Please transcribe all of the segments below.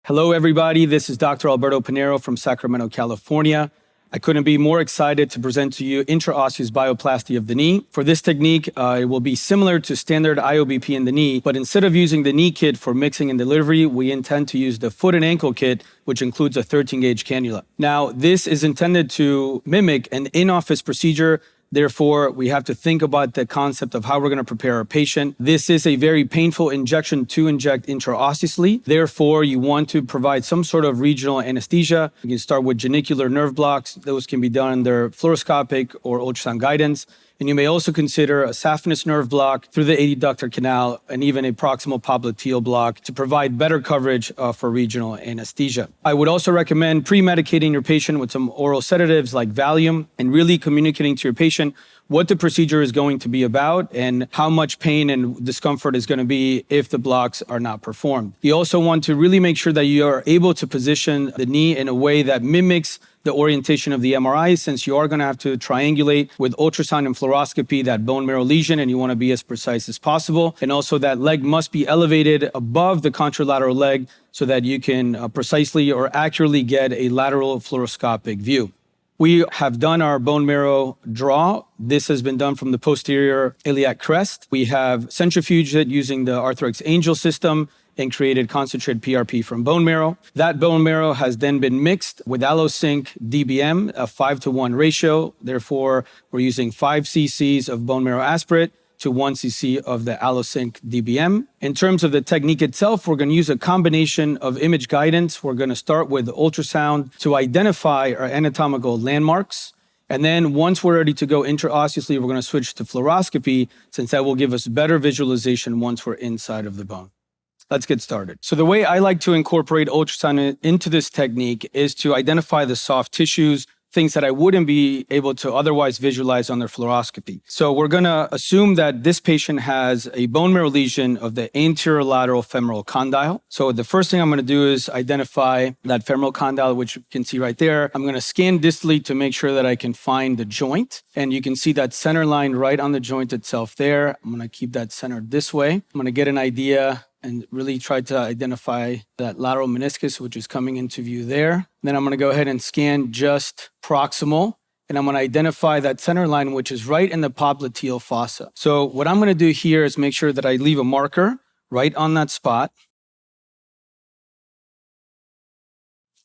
Hello, everybody. This is Dr. Alberto Panero from Sacramento, California. I couldn't be more excited to present to you IntraOsseous BioPlasty of the knee. For this technique, it will be similar to standard IOBP in the knee, but instead of using the knee kit for mixing and delivery, we intend to use the foot and ankle kit, which includes a 13-gauge cannula. Now, this is intended to mimic an in-office procedure. Therefore, we have to think about the concept of how we're going to prepare our patient. This is a very painful injection to inject intraosseously. Therefore, you want to provide some sort of regional anesthesia. You can start with genicular nerve blocks. Those can be done under fluoroscopic or ultrasound guidance. And you may also consider a saphenous nerve block through the adductor canal and even a proximal popliteal block to provide better coverage for regional anesthesia. I would also recommend pre-medicating your patient with some oral sedatives like Valium and really communicating to your patient what the procedure is going to be about and how much pain and discomfort is going to be if the blocks are not performed. You also want to really make sure that you are able to position the knee in a way that mimics the orientation of the MRI, since you are going to have to triangulate with ultrasound and fluoroscopy that bone marrow lesion, and you want to be as precise as possible. And also that leg must be elevated above the contralateral leg so that you can precisely or accurately get a lateral fluoroscopic view. We have done our bone marrow draw. This has been done from the posterior iliac crest. We have centrifuged it using the Arthrex Angel system and created concentrated PRP from bone marrow. That bone marrow has then been mixed with AlloSync DBM, a 5-to-1 ratio. Therefore, we're using 5 cc's of bone marrow aspirate to 1 cc of the AlloSync DBM. In terms of the technique itself, we're going to use a combination of image guidance. We're going to start with ultrasound to identify our anatomical landmarks. And then once we're ready to go intraosseously, we're going to switch to fluoroscopy, since that will give us better visualization once we're inside of the bone. Let's get started. So the way I like to incorporate ultrasound into this technique is to identify the soft tissues, things that I wouldn't be able to otherwise visualize on their fluoroscopy. So we're going to assume that this patient has a bone marrow lesion of the anterior lateral femoral condyle. So the first thing I'm going to do is identify that femoral condyle, which you can see right there. I'm going to scan distally to make sure that I can find the joint. And you can see that center line right on the joint itself there. I'm going to keep that centered this way. I'm going to get an idea and really try to identify that lateral meniscus, which is coming into view there. Then I'm going to go ahead and scan just proximal, and I'm going to identify that center line, which is right in the popliteal fossa. So what I'm going to do here is make sure that I leave a marker right on that spot.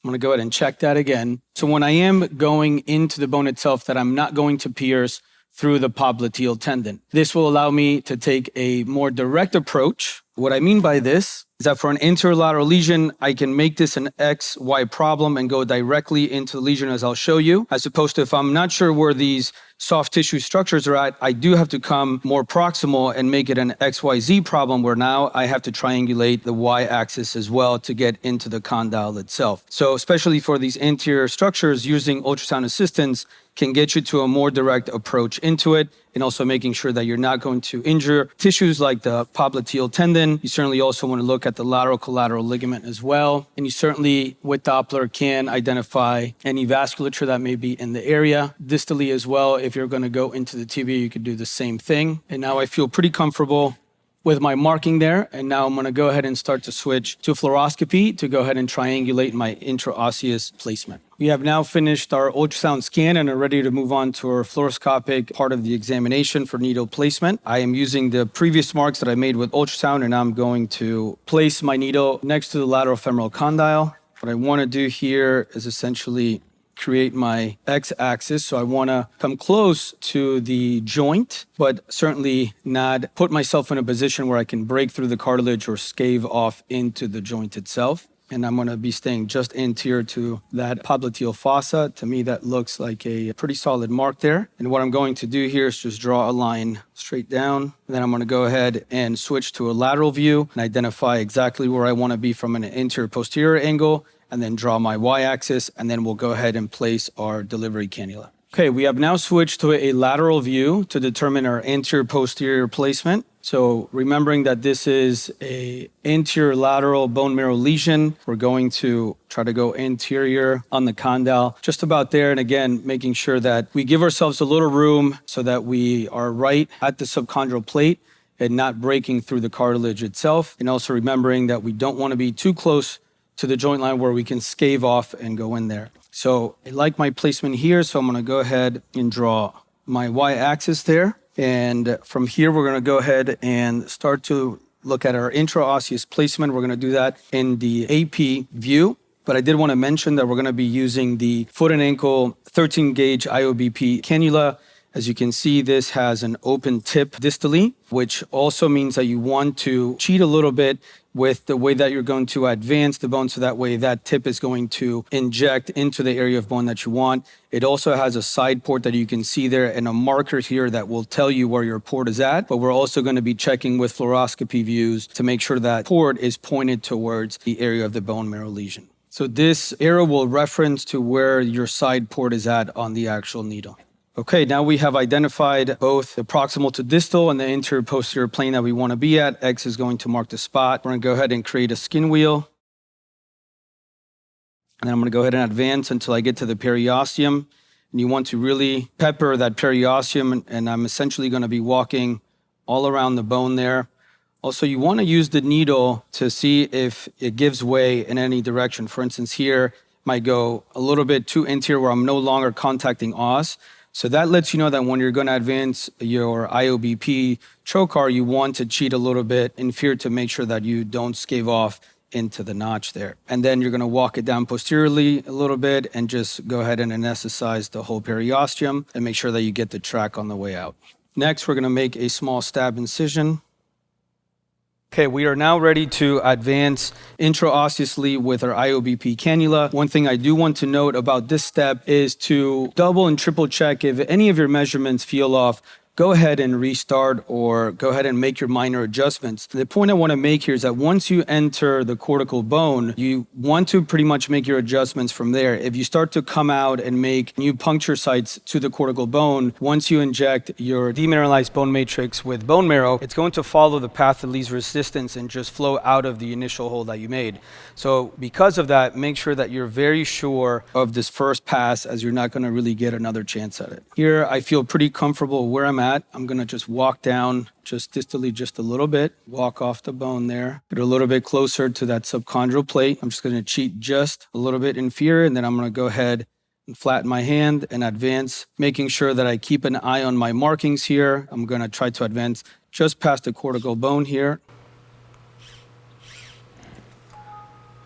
I'm going to go ahead and check that again. So when I am going into the bone itself, that I'm not going to pierce through the popliteal tendon. This will allow me to take a more direct approach. What I mean by this is that for an interlateral lesion, I can make this an XY problem and go directly into the lesion, as I'll show you, as opposed to if I'm not sure where these soft tissue structures are at, I do have to come more proximal and make it an XYZ problem, where now I have to triangulate the Y-axis as well to get into the condyle itself. So especially for these anterior structures, using ultrasound assistance can get you to a more direct approach into it, and also making sure that you're not going to injure tissues like the popliteal tendon. You certainly also want to look at the lateral collateral ligament as well. And you certainly, with Doppler, can identify any vasculature that may be in the area. Distally as well, if you're going to go into the tibia, you could do the same thing. And now I feel pretty comfortable with my marking there. And now I'm going to go ahead and start to switch to fluoroscopy to go ahead and triangulate my intraosseous placement. We have now finished our ultrasound scan and are ready to move on to our fluoroscopic part of the examination for needle placement. I am using the previous marks that I made with ultrasound, and I'm going to place my needle next to the lateral femoral condyle. What I want to do here is essentially create my x-axis. So I want to come close to the joint, but certainly not put myself in a position where I can break through the cartilage or scave off into the joint itself. And I'm going to be staying just anterior to that popliteal fossa. To me, that looks like a pretty solid mark there. And what I'm going to do here is just draw a line straight down. And then I'm going to go ahead and switch to a lateral view and identify exactly where I want to be from an anterior-posterior angle, and then draw my Y-axis, and then we'll go ahead and place our delivery cannula. Okay, we have now switched to a lateral view to determine our anterior-posterior placement. So remembering that this is a anterior lateral bone marrow lesion, we're going to try to go anterior on the condyle, just about there. And again, making sure that we give ourselves a little room so that we are right at the subchondral plate and not breaking through the cartilage itself. And also remembering that we don't want to be too close to the joint line where we can scave off and go in there. So I like my placement here, so I'm going to go ahead and draw my y-axis there. And from here, we're going to go ahead and start to look at our intraosseous placement. We're going to do that in the AP view. But I did want to mention that we're going to be using the foot and ankle 13 gauge IOBP cannula. As you can see, this has an open tip distally, which also means that you want to cheat a little bit with the way that you're going to advance the bone, so that way that tip is going to inject into the area of bone that you want. It also has a side port that you can see there and a marker here that will tell you where your port is at, but we're also going to be checking with fluoroscopy views to make sure that port is pointed towards the area of the bone marrow lesion. So this arrow will reference to where your side port is at on the actual needle. Okay, now we have identified both the proximal to distal and the anterior posterior plane that we want to be at. X is going to mark the spot. We're going to go ahead and create a skin wheel. And then I'm going to go ahead and advance until I get to the periosteum. And you want to really pepper that periosteum, and I'm essentially going to be walking all around the bone there. Also, you want to use the needle to see if it gives way in any direction. For instance, here might go a little bit too anterior where I'm no longer contacting os. So that lets you know that when you're going to advance your IOBP trocar, you want to cheat a little bit inferior to make sure that you don't scave off into the notch there. And then you're going to walk it down posteriorly a little bit and just go ahead and anesthetize the whole periosteum and make sure that you get the track on the way out. Next, we're going to make a small stab incision. Okay, we are now ready to advance intraosseously with our IOBP cannula. One thing I do want to note about this step is to double and triple check if any of your measurements feel off. Go ahead and restart or go ahead and make your minor adjustments. The point I want to make here is that once you enter the cortical bone, you want to pretty much make your adjustments from there. If you start to come out and make new puncture sites to the cortical bone, once you inject your demineralized bone matrix with bone marrow, it's going to follow the path of least resistance and just flow out of the initial hole that you made. So because of that, make sure that you're very sure of this first pass, as you're not going to really get another chance at it. Here, I feel pretty comfortable where I'm at. I'm going to just walk down just distally just a little bit, walk off the bone there, get a little bit closer to that subchondral plate. I'm just going to cheat just a little bit inferior, and then I'm going to go ahead and flatten my hand and advance, making sure that I keep an eye on my markings here. I'm going to try to advance just past the cortical bone here.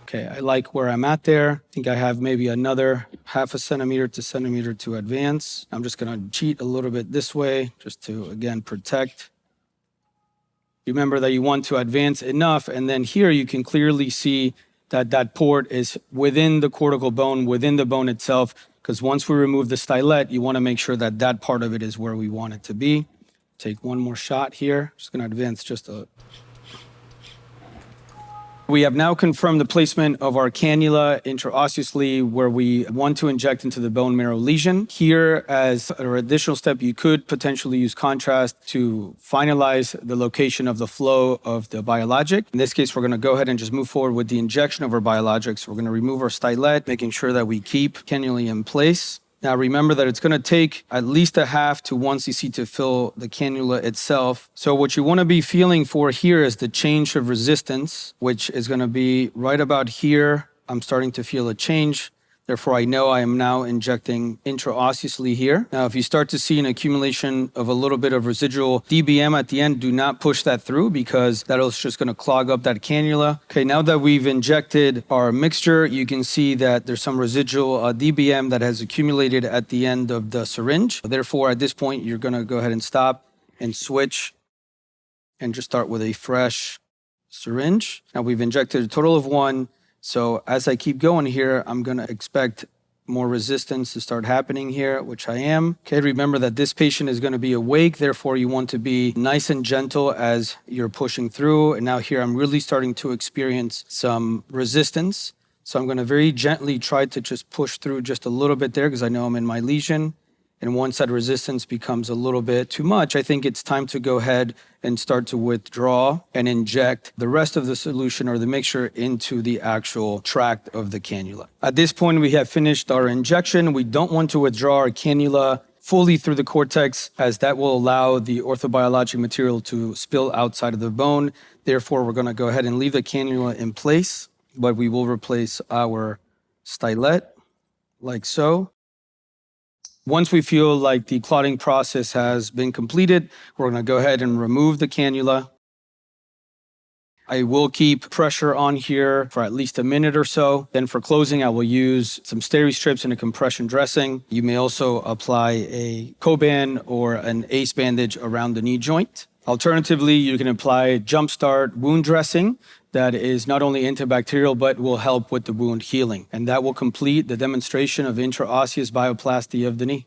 Okay, I like where I'm at there. I think I have maybe another 0.5 centimeter to centimeter to advance. I'm just going to cheat a little bit this way just to, again, protect. Remember that you want to advance enough, and then here you can clearly see that that port is within the cortical bone, within the bone itself, because once we remove the stylet, you want to make sure that that part of it is where we want it to be. Take one more shot here. Just going to advance just a... We have now confirmed the placement of our cannula intraosseously where we want to inject into the bone marrow lesion. Here, as an additional step, you could potentially use contrast to finalize the location of the flow of the biologic. In this case, we're going to go ahead and just move forward with the injection of our biologics. We're going to remove our stylet, making sure that we keep cannula in place. Now remember that it's going to take at least 0.5 to 1 cc to fill the cannula itself. So what you want to be feeling for here is the change of resistance, which is going to be right about here. I'm starting to feel a change. Therefore, I know I am now injecting intraosseously here. Now, if you start to see an accumulation of a little bit of residual DBM at the end, do not push that through because that is just going to clog up that cannula. Okay, now that we've injected our mixture, you can see that there's some residual DBM that has accumulated at the end of the syringe. Therefore, at this point, you're going to go ahead and stop and switch and just start with a fresh syringe. Now, we've injected a total of 1. So as I keep going here, I'm going to expect more resistance to start happening here, which I am. Okay, remember that this patient is going to be awake. Therefore, you want to be nice and gentle as you're pushing through. And now here, I'm really starting to experience some resistance. So I'm going to very gently try to just push through just a little bit there because I know I'm in my lesion. And once that resistance becomes a little bit too much, I think it's time to go ahead and start to withdraw and inject the rest of the solution or the mixture into the actual tract of the cannula. At this point, we have finished our injection. We don't want to withdraw our cannula fully through the cortex, as that will allow the orthobiologic material to spill outside of the bone. Therefore, we're going to go ahead and leave the cannula in place. but we will replace our stylet like so. Once we feel like the clotting process has been completed, we're going to go ahead and remove the cannula. I will keep pressure on here for at least a minute or so. Then for closing, I will use some steri strips and a compression dressing. You may also apply a Coban or an ACE bandage around the knee joint. Alternatively, you can apply Jumpstart wound dressing that is not only antibacterial but will help with the wound healing. And that will complete the demonstration of intraosseous bioplasty of the knee.